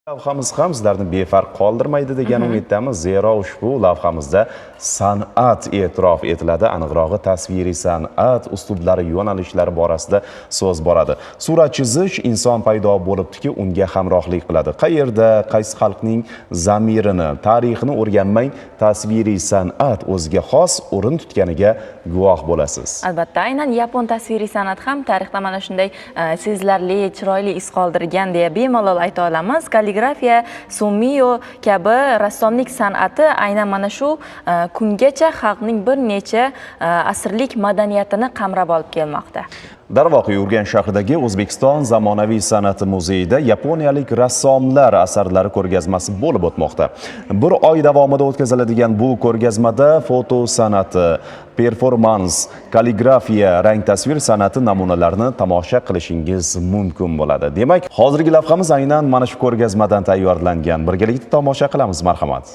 Lavhamiz ham sizlarni befarq qoldirmaydi degan umiddamiz. Zero ushbu lavhamizda san'at e'tirof etiladi, aniqrog'i tasviriy san'at uslublari, yo'nalishlari borasida so'z boradi. Surat chizish inson paydo bo'libdiki, unga hamrohlik qiladi. Qayerda, qaysi xalqning zamirini, tarixini o'rganmay, tasviriy san'at o'ziga xos o'rin tutganiga guvoh bo'lasiz. Albatta, aynan yapon tasviriy san'at ham tarixda mana shunday sezilarli, chiroyli iz qoldirgan deya bemalol ayta olamiz. Kalligrafiya, sumio kabi rassomlik san'ati aynan mana shu kungacha xalqning bir necha asrlik madaniyatini qamrab olib kelmoqda. Darvoqe, Urganch shahridagi O'zbekiston zamonaviy san'ati muzeyida yaponiyalik rassomlar asarlari ko'rgazmasi bo'lib o'tmoqda. Bir oy davomida o'tkaziladigan bu ko'rgazmada foto san'ati, performans, kalligrafiya, rang tasvir san'ati namunalarini tomosha qilishingiz mumkin bo'ladi. Demak, hozirgi lavhamiz aynan mana shu ko'rgazmadan tayyorlangan. Birgalikda tomosha qilamiz, marhamat.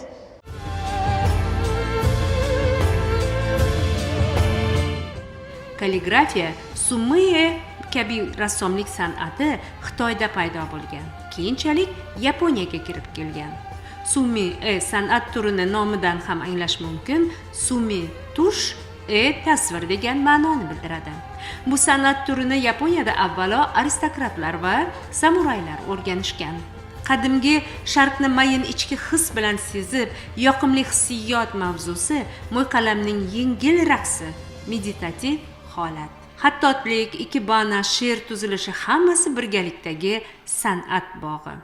Kalligrafiya, sumie kabi rassomlik san'ati Xitoyda paydo bo'lgan. Keyinchalik Yaponiyaga kirib kelgan. Sumie san'at turini nomidan ham anglash mumkin. Sumi tush, tasvir degan ma'noni bildiradi. Bu san'at turini Yaponiyada avvalo aristokratlar va samuraylar o'rganishgan. Qadimgi sharqni mayin ichki his bilan sezib, yoqimli hissiyot mavzusi, mo'yqalamning yengil raqsi, meditativ holat. Hattotlik, ikebana, she'r tuzilishi hammasi birgalikdagi san'at bog'i.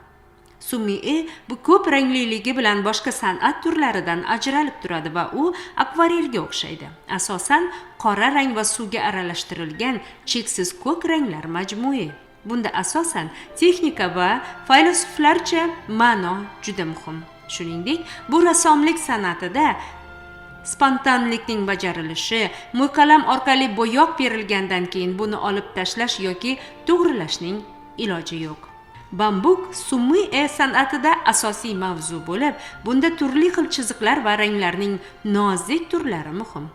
Sumie bu ko'p rangliligi bilan boshqa san'at turlaridan ajralib turadi va u akvarelga o'xshaydi. Asosan qora rang va suvga aralashtirilgan cheksiz ko'k ranglar majmui. Bunda asosan texnika va faylosuflarcha ma'no juda muhim. Shuningdek, bu rassomlik san'atida spontanlikning bajarilishi, mo'yqalam orqali bo'yoq berilgandan keyin buni olib tashlash yoki to'g'rilashning iloji yo'q. Bambuk sumie san'atida asosiy mavzu bo'lib, bunda turli xil chiziqlar va ranglarning nozik turlari muhim.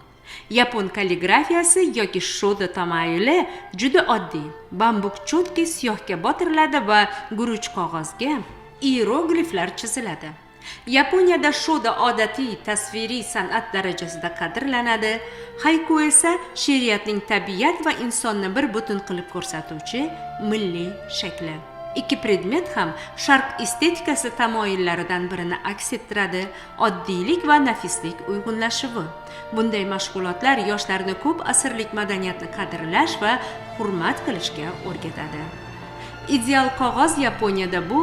Yapon kalligrafiyasi yoki shoda tamayuli juda oddiy. Bambuk cho'tki siyohga botiriladi va guruch qog'ozga ierogliflar chiziladi. Yaponiyada shoda odatiy tasviriy san'at darajasida qadrlanadi. Haiku esa she'riyatning tabiat va insonni bir butun qilib ko'rsatuvchi milliy shakli. Ikki predmet ham sharq estetikasi tamoyillaridan birini aks ettiradi, oddiylik va nafislik uyg'unlashuvi. Bunday mashg'ulotlar yoshlarni ko'p asrlik madaniyatni qadrlash va hurmat qilishga o'rgatadi. Ideal qog'oz Yaponiyada bu